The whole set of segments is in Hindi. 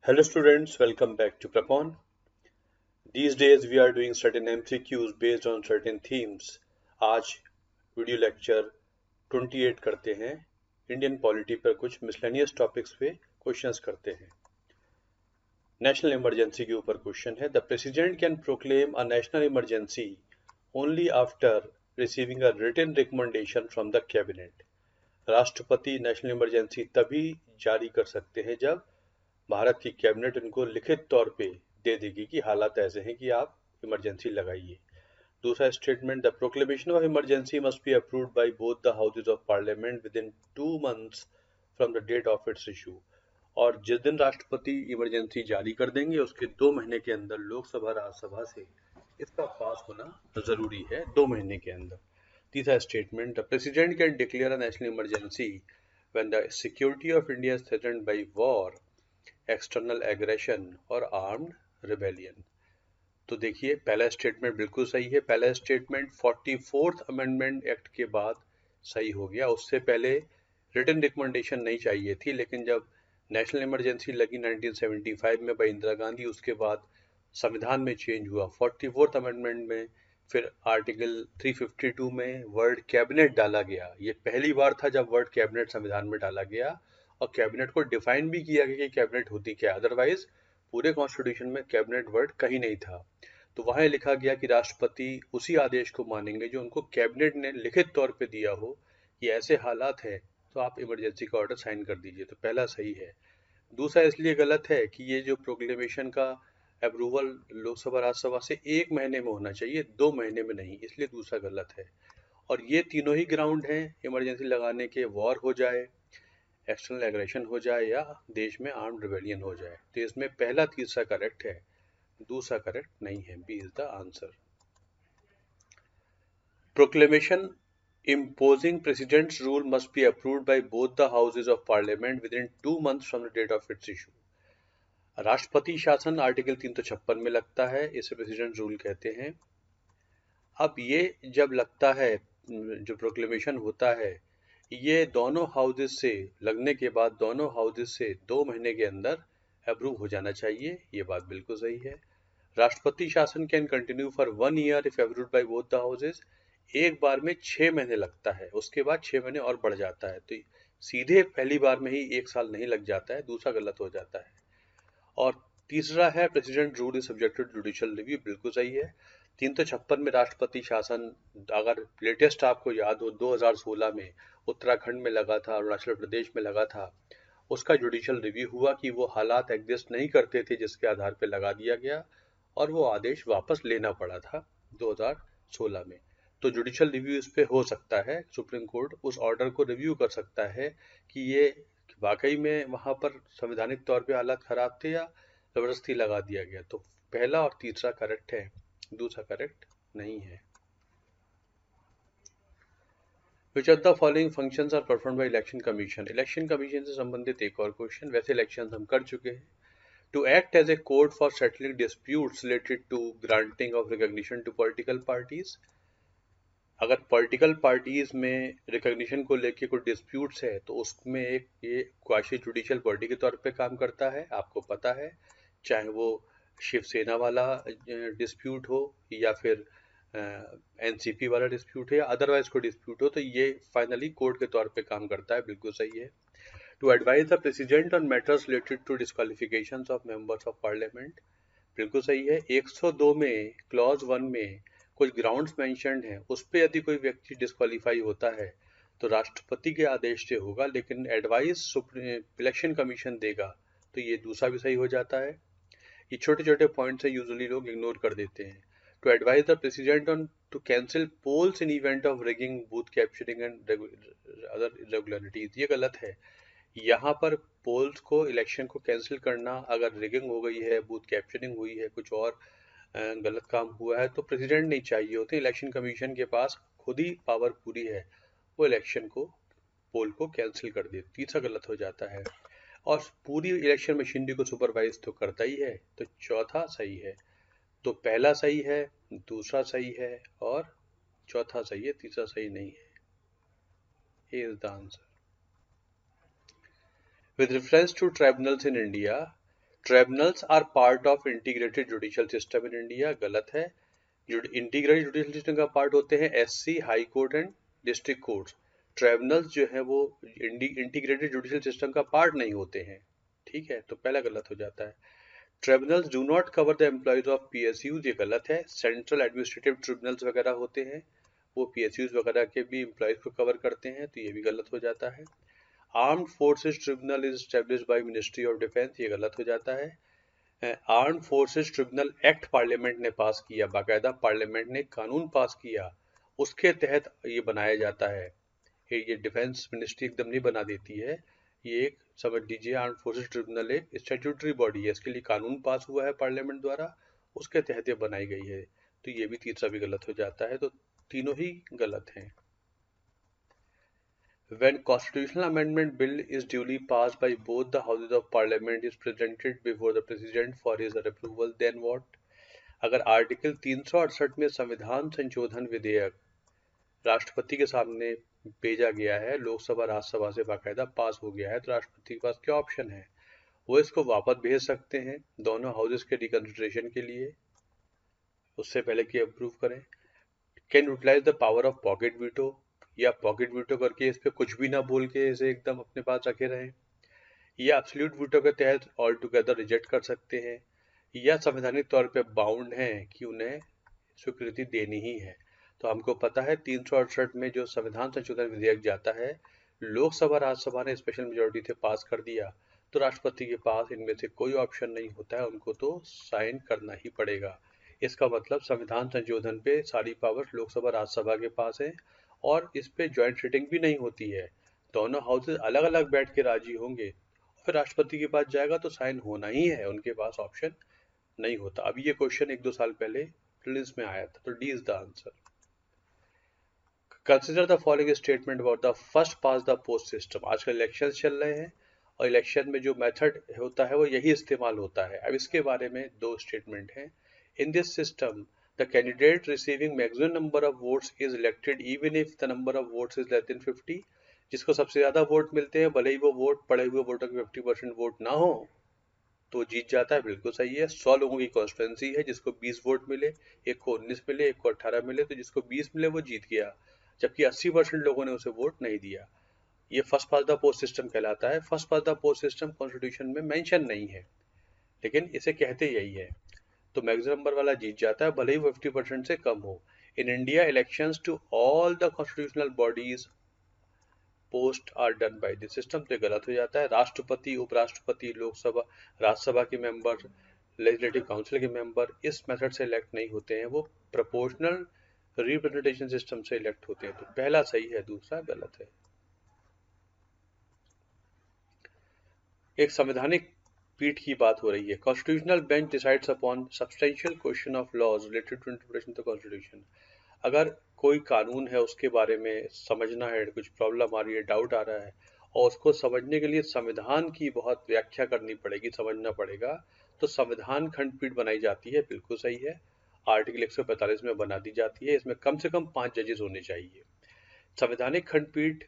Hello students, welcome back to Prapon. These days we are doing certain MCQs based on certain themes. आज वीडियो लेक्चर 28 करते हैं इंडियन पॉलिटी पर कुछ मिसलेनियस टॉपिक्स पे क्वेश्चंस करते हैं। नेशनल इमरजेंसी के ऊपर क्वेश्चन है, the president can proclaim a national emergency only after receiving a written recommendation from the cabinet. राष्ट्रपति नेशनल इमरजेंसी तभी जारी कर सकते हैं जब भारत की कैबिनेट उनको लिखित तौर पे दे देगी कि हालात ऐसे हैं कि आप इमरजेंसी लगाइए। दूसरा statement, the proclamation of emergency must be approved by both the houses of parliament within 2 months from the date of its issue. और जिस दिन राष्ट्रपति इमरजेंसी जारी कर देंगे उसके 2 महीने के अंदर लोकसभा राज्यसभा से इसका पास होना जरूरी है, 2 महीने के अंदर। तीसरा statement, the president can declare a national emergency when the security of India is threatened bye war, external aggression और आर्म्ड रिबेलियन। तो देखिए पहला स्टेटमेंट बिल्कुल सही है। पहला स्टेटमेंट 44th अमेंडमेंट एक्ट के बाद सही हो गया। उससे पहले रिटन रिकमेंडेशन नहीं चाहिए थी, लेकिन जब नेशनल इमरजेंसी लगी 1975 में बाय इंदिरा गांधी, उसके बाद संविधान में चेंज हुआ 44th अमेंडमेंट में, फिर आर्टिकल 352 में वर्ड कैबिनेट डाला गया। ये पहली बार था जब वर्ड कैबिनेट संविधान में डाला गया और कैबिनेट को डिफाइन भी किया गया कि कैबिनेट होती क्या। अदरवाइज पूरे कॉन्स्टिट्यूशन में कैबिनेट वर्ड कहीं नहीं था। तो वहां लिखा गया कि राष्ट्रपति उसी आदेश को मानेंगे जो उनको कैबिनेट ने लिखित तौर पे दिया हो कि ऐसे हालात है तो आप इमरजेंसी का ऑर्डर साइन कर दीजिए। तो पहला सही है। दूसरा इसलिए गलत है कि ये जो प्रोक्लेमेशन का अप्रूवल लोकसभा राज्यसभा से 1 महीने में होना चाहिए, 2 महीने में नहीं, इसलिए दूसरा गलत है। और ये तीनों ही ग्राउंड हैं इमरजेंसी लगाने के, वॉर हो जाए, एक्सटर्नल एग्रेशन हो जाए या देश में आर्म्ड रिबेलियन हो जाए। तो इसमें पहला तीसरा करेक्ट है, दूसरा करेक्ट नहीं है। B is the answer. Proclamation imposing president's rule must be approved by both the houses of parliament within 2 months from the date of its issue। राष्ट्रपति शासन आर्टिकल 356 में लगता है, इसे प्रेसिडेंट रूल कहते हैं। अब ये जब लगता है, जो प्रोक्लेमेशन होता है, ये दोनों हाउसेस से लगने के बाद दोनों हाउसेस से 2 महीने के अंदर अप्रूव हो जाना चाहिए। ये बात बिल्कुल सही है। राष्ट्रपति शासन can continue for 1 year if approved by both the houses. एक बार में 6 महीने लगता है, उसके बाद 6 महीने और बढ़ जाता है। तो सीधे पहली बार में ही 1 साल नहीं लग जाता है, दूसरा गलत हो जाता है। और तीसरा है president rule is subjected to judicial review, बिल्कुल सही है। 356 में राष्ट्रपति शासन, अगर लेटेस्ट आपको याद हो, 2016 में उत्तराखंड में लगा था, अरुणाचल प्रदेश में लगा था, उसका जुडिशियल रिव्यू हुआ कि वो हालात एग्जिस्ट नहीं करते थे जिसके आधार पर लगा दिया गया, और वो आदेश वापस लेना पड़ा था 2016 में। तो जुडिशियल रिव्यू इस पे हो सकता है, सुप्रीम कोर्ट उस ऑर्डर को रिव्यू कर सकता है कि ये वाकई में वहां पर संवैधानिक तौर पे हालात खराब थे या जबरदस्ती लगा दिया गया। तो पहला और तीसरा करेक्ट है, दूसरा करेक्ट नहीं है। Which of the following functions are performed by election commission? Election commission से संबंधित एक और क्वेश्चन, वैसे इलेक्शन हम कर चुके हैं। To act as a court for settling disputes related to granting of recognition to political parties। अगर पॉलिटिकल पार्टीज में रिकॉग्निशन को लेके कोई डिस्प्यूट्स है तो उसमें एक ये क्वाशी जुडिशियल बॉडी के तौर पे काम करता है, आपको पता है। चाहे वो शिवसेना वाला डिस्प्यूट हो या फिर एनसीपी वाला डिस्प्यूट है या अदरवाइज कोई डिस्प्यूट हो, तो ये फाइनली कोर्ट के तौर पे काम करता है, बिल्कुल सही है। To advise the president on matters related to disqualifications of members of parliament, बिल्कुल सही है। 102 में क्लॉज 1 में कुछ ग्राउंड्स मेंशन्ड हैं, उस पे यदि कोई व्यक्ति डिस्क्वालीफाई होता है तो राष्ट्रपति के आदेश से होगा, लेकिन एडवाइस इलेक्शन कमीशन देगा, तो ये दूसरा भी सही हो जाता है। ये छोटे छोटे पॉइंट्स है, यूजुअली लोग इग्नोर कर देते हैं। To advise the president on to cancel polls in event of rigging, booth capturing and other irregularities, ये गलत है। यहाँ पर पोल्स को, इलेक्शन को कैंसिल करना, अगर रिगिंग हो गई है, बूथ कैप्चरिंग हुई है, कुछ और गलत काम हुआ है, तो प्रेसिडेंट नहीं चाहिए होते। इलेक्शन कमीशन के पास खुद ही पावर पूरी है, वो इलेक्शन को, पोल को कैंसिल कर दे। तीसरा गलत हो जाता है। और पूरी इलेक्शन मशीनरी को सुपरवाइज तो करता ही है, तो चौथा सही है। तो पहला सही है, दूसरा सही है और चौथा सही है, तीसरा सही नहीं है। A is the answer. With reference to tribunals in India, tribunals are part of integrated judicial system in India, गलत है। इंटीग्रेटेड जुडिशियल सिस्टम का पार्ट होते हैं SC, high court and district courts. Tribunals जो है वो इंटीग्रेटेड जुडिशियल सिस्टम का पार्ट नहीं होते हैं, ठीक है, तो पहला गलत हो जाता है। Tribunals do not cover the employees of PSUs, ये गलत है। सेंट्रल एडमिनिस्ट्रेटिव ट्रिब्यूनल्स वगैरह होते हैं, वो पीएसयूज वगैरह के भी एम्प्लॉयज को कवर करते हैं, तो ये भी गलत हो जाता है। Armed forces tribunal is established by ministry of defence, ये गलत हो जाता है। Armed forces tribunal act parliament ने पास किया, बाकायदा पार्लियामेंट ने कानून पास किया, उसके तहत ये बनाया जाता है। ये डिफेंस मिनिस्ट्री एकदम नहीं बना देती है, ये एक समझ लीजिए आर्म्ड फोर्सेस ट्रिब्यूनल एक स्टैट्यूटरी बॉडी है, इसके लिए कानून पास हुआ है पार्लियामेंट द्वारा, उसके तहत ये बनाई गई है, तो ये भी तीसरा भी गलत हो जाता है, तो तीनों ही गलत हैं। When constitutional amendment bill is duly passed by both the houses of parliament is presented before the president for his approval, then what? अगर आर्टिकल 368 में संविधान संशोधन विधेयक राष्ट्रपति के सामने भेजा गया है, लोकसभा राज्यसभा से बाकायदा पास हो गया है, तो राष्ट्रपति के पास क्या ऑप्शन है? वो इसको वापस भेज सकते हैं दोनों हाउसेस के रिकंसिडरेशन के लिए, उससे पहले कि अप्रूव करें। Can utilize the power of pocket veto, या पॉकेट वीटो करके इस पे कुछ भी ना बोल के इसे एकदम अपने पास रखे रहें, या एब्सोल्यूट वीटो के तहत ऑल टुगेदर रिजेक्ट कर सकते हैं, या संवैधानिक तौर पे बाउंड हैं कि उन्हें स्वीकृति देनी ही है। तो हमको पता है 368 में जो संविधान संशोधन विधेयक जाता है, लोकसभा राज्यसभा ने स्पेशल मेजोरिटी से पास कर दिया, तो राष्ट्रपति के पास इनमें से कोई ऑप्शन नहीं होता है, उनको तो साइन करना ही पड़ेगा। इसका मतलब संविधान संशोधन पे सारी पावर्स लोकसभा राज्यसभा के पास है, और इस पे ज्वाइंट सीटिंग भी नहीं होती है, दोनों हाउसेज अलग अलग बैठ के राजी होंगे, फिर राष्ट्रपति के पास जाएगा तो साइन होना ही है, उनके पास ऑप्शन नहीं होता। अभी ये क्वेश्चन 1-2 साल पहले प्रीलिम्स में आया था, तो D is the answer. Consider the following statement about the first pass the post system. आजकल इलेक्शन चल रहे हैं और इलेक्शन में जो मेथड होता है वो यही इस्तेमाल होता है। अब इसके बारे में 2 स्टेटमेंट हैं। In this system the candidate receiving maximum number of votes is elected even if the number of votes is less than 50। जिसको सबसे ज्यादा वोट मिलते हैं, भले ही वो वोट पड़े हुए वोटों के 50% वोट ना हो, तो जीत जाता है। बिल्कुल सही है। 100 लोगों की कॉन्स्टिट्यूंसी है, जिसको 20 वोट मिले, एक को 19 मिले, एक को 18 मिले, तो जिसको 20 मिले वो जीत गया, जबकि 80% लोगों ने उसे वोट नहीं दिया। ये first pass the post system कहलाता है। First pass the post system constitution में मेंशन नहीं है, लेकिन इसे कहते यही है। तो मैक्सिमम नंबर वाला जीत जाता है, भले ही 50% से कम हो। In India elections to all the constitutional bodies post are done by this system, तो गलत हो जाता है। राष्ट्रपति, उपराष्ट्रपति, लोकसभा, राज्यसभा के मेंबर, लेजिस्लेटिव काउंसिल के मेंबर इस मेथड से इलेक्ट नहीं होते हैं, वो प्रोपोर्शनल रिप्रेजेंटेशन सिस्टम से इलेक्ट होते हैं। तो पहला सही है, दूसरा गलत है। एक संवैधानिक पीठ की बात हो रही है। Constitutional bench decides upon substantial question of laws related to interpretation of the constitution. अगर कोई कानून है उसके बारे में समझना है, कुछ प्रॉब्लम आ रही है, डाउट आ रहा है, और उसको समझने के लिए संविधान की बहुत व्याख्या करनी पड़ेगी, समझना पड़ेगा, तो संविधान खंडपीठ बनाई जाती है। बिल्कुल सही है। आर्टिकल 145 में बना दी जाती है। इसमें कम से कम 5 जजेस होने चाहिए। संवैधानिक खंडपीठ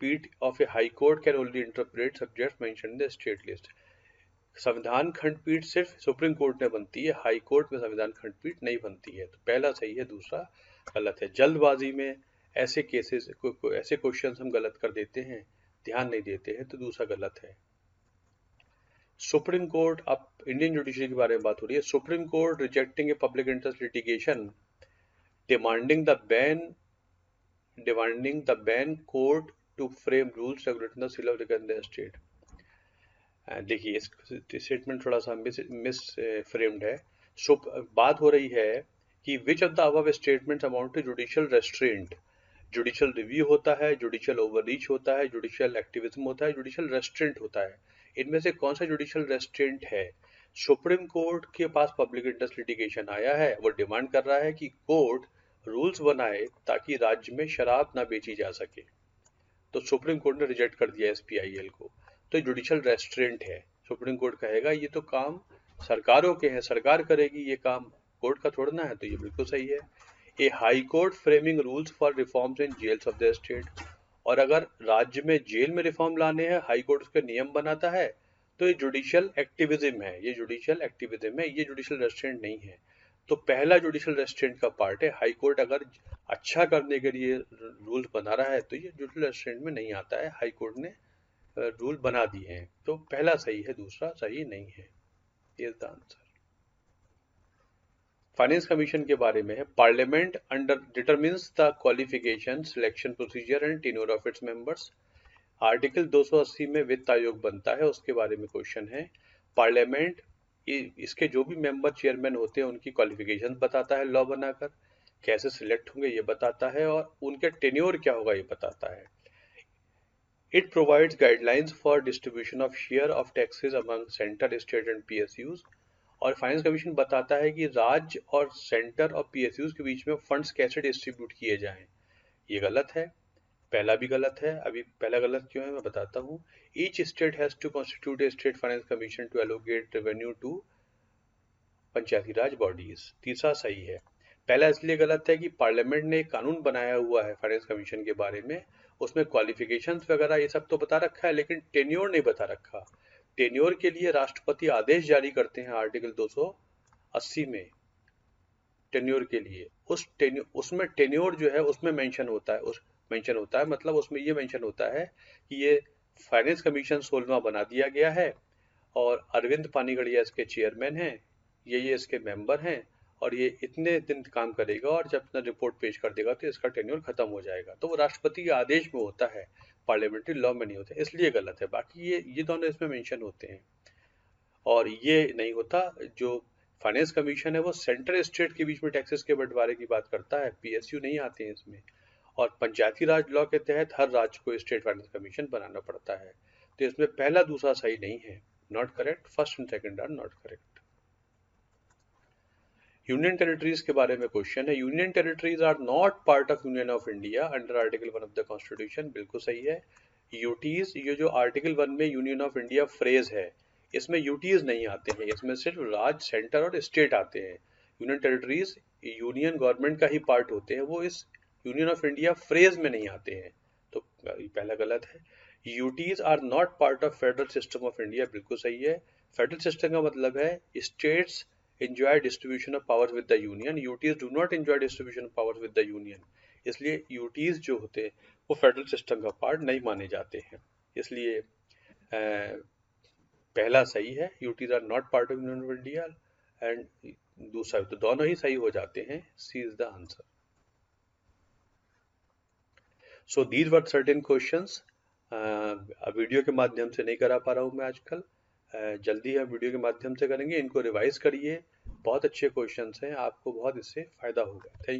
पीठ of A high court can only interpret subjects mentioned in the state list. संविधान खंडपीठ सिर्फ सुप्रीम कोर्ट में बनती है, हाई कोर्ट में संविधान खंडपीठ नहीं बनती है। तो पहला सही है, दूसरा गलत है। जल्दबाजी में ऐसे केसेस ऐसे क्वेश्चन हम गलत कर देते हैं, ध्यान नहीं देते हैं, तो दूसरा गलत है। सुप्रीम कोर्ट, अब इंडियन जुडिशरी के बारे में बात हो रही है। Supreme Court rejecting a public interest litigation demanding the ban court to frame rules regulating the sale of liquor in the state. देखिए, इस स्टेटमेंट थोड़ा सा मिस फ्रेम्ड है। बात हो रही है कि which of the above statements amount to judicial restraint. Judicial review होता है, जुडिशियल ओवररीच होता है, जुडिशियल एक्टिविज्म होता है, जुडिशियल रेस्ट्रेंट होता है। इनमें से कौन सा जुडिशियल रेस्ट्रेंट है? सुप्रीम कोर्ट के पास पब्लिक इंटरेस्ट लिटिगेशन आया है, वो डिमांड कर रहा है कि कोर्ट रूल्स बनाए ताकि राज्य में शराब ना बेची जा सके, तो सुप्रीम कोर्ट ने रिजेक्ट कर दिया SPIL को। तो जुडिशियल रेस्ट्रेंट है। सुप्रीम कोर्ट कहेगा ये तो काम सरकारों के हैं, सरकार करेगी, ये काम कोर्ट का थोड़ना है, तो ये बिल्कुल सही है। A high court framing rules for reforms in jails of the state. और अगर राज्य में जेल में रिफॉर्म लाने हैं, हाई कोर्ट उसके नियम बनाता है, तो ये जुडिशियल एक्टिविज्म है, ये जुडिशियल एक्टिविज्म है, ये जुडिशियल रेस्ट्रेंट नहीं है। तो पहला जुडिशियल रेस्ट्रेंट का पार्ट है। हाई कोर्ट अगर अच्छा करने के लिए रूल बना रहा है तो ये जुडिशियल रेस्ट्रेंट में नहीं आता है, हाई कोर्ट ने रूल बना दिए हैं। तो पहला सही है, दूसरा सही नहीं है। Is the answer. Finance commission के बारे में है, parliament under determines the qualification, selection procedure and tenure of its members. Article 280 में वित्त आयोग बनता है, उसके बारे में क्वेश्चन है। पार्लियामेंट इसके जो भी मेंबर चेयरमैन होते हैं उनकी क्वालिफिकेशन बताता है लॉ बनाकर, कैसे सिलेक्ट होंगे ये बताता है, और उनके टेन्योर क्या होगा ये बताता है। It provides guidelines for distribution of share of taxes among centre, state and PSUs. और फाइनेंस कमीशन बताता है कि राज्य और सेंटर और पीएसयूज के बीच में फंड्स कैसे डिस्ट्रीब्यूट किए जाएं। ये गलत है, पहला भी गलत है। अभी पहला गलत क्यों है मैं बताता हूँ। Each state has to constitute a state finance commission to allocate revenue to Panchayati Raj bodies. तीसरा सही है। पहला इसलिए गलत है कि पार्लियामेंट ने एक कानून बनाया हुआ है फाइनेंस कमीशन के बारे में, उसमें क्वालिफिकेशंस वगैरह ये सब तो बता रखा है, लेकिन टेन्योर नहीं बता रखा। टेन्योर के लिए राष्ट्रपति आदेश जारी करते हैं आर्टिकल 280 में। टेन्योर के लिए उसमें टेन्योर जो है उसमें मेंशन होता है, मतलब उसमें ये मेंशन होता है कि ये फाइनेंस कमीशन 16वां बना दिया गया है और अरविंद पानीगढ़िया इसके चेयरमैन हैं, ये इसके मेंबर हैं, और ये इतने दिन काम करेगा और जब अपना रिपोर्ट पेश कर देगा तो इसका टेन्योर खत्म हो जाएगा। तो वो राष्ट्रपति के आदेश में होता है, पार्लियामेंट्री लॉ में नहीं होता, इसलिए गलत है। बाकी ये दोनों इसमें मेंशन होते हैं और ये नहीं होता। जो फाइनेंस कमीशन है वो सेंट्रल स्टेट के बीच में टैक्सेस के बंटवारे की बात करता है, पीएसयू नहीं आते हैं इसमें। और पंचायती राज लॉ के तहत हर राज्य को स्टेट फाइनेंस कमीशन बनाना पड़ता है। तो इसमें पहला दूसरा सही नहीं है, not correct. First and second are not correct. Union territories के बारे में क्वेश्चन है। Union territories are not part of union of India under article 1 of the constitution. बिल्कुल सही है। यूटीज, ये जो आर्टिकल 1 में यूनियन ऑफ इंडिया फ्रेज है, इसमें यूटीज नहीं आते हैं, इसमें सिर्फ राज्य, सेंटर और स्टेट आते हैं। यूनियन टेरिटरीज यूनियन गवर्नमेंट का ही पार्ट होते हैं, वो इस यूनियन ऑफ इंडिया फ्रेज में नहीं आते हैं। तो पहला गलत है। UTs are not part of federal system of India. बिल्कुल सही है। फेडरल सिस्टम का मतलब है states enjoy distribution of powers with the union, UTs do not enjoy distribution of powers with the union। इसलिए UTs जो होते हैं वो फेडरल सिस्टम का पार्ट नहीं माने जाते हैं, इसलिए पहला सही है, UTs are not part of Union of India, and दूसरा तो दोनों ही सही हो जाते हैं। C is the answer. So these were certain questions. Video के माध्यम से नहीं करा पा रहा हूँ मैं आजकल, जल्दी हम वीडियो के माध्यम से करेंगे। इनको रिवाइज करिए, बहुत अच्छे क्वेश्चंस हैं, आपको बहुत इससे फायदा होगा। थैंक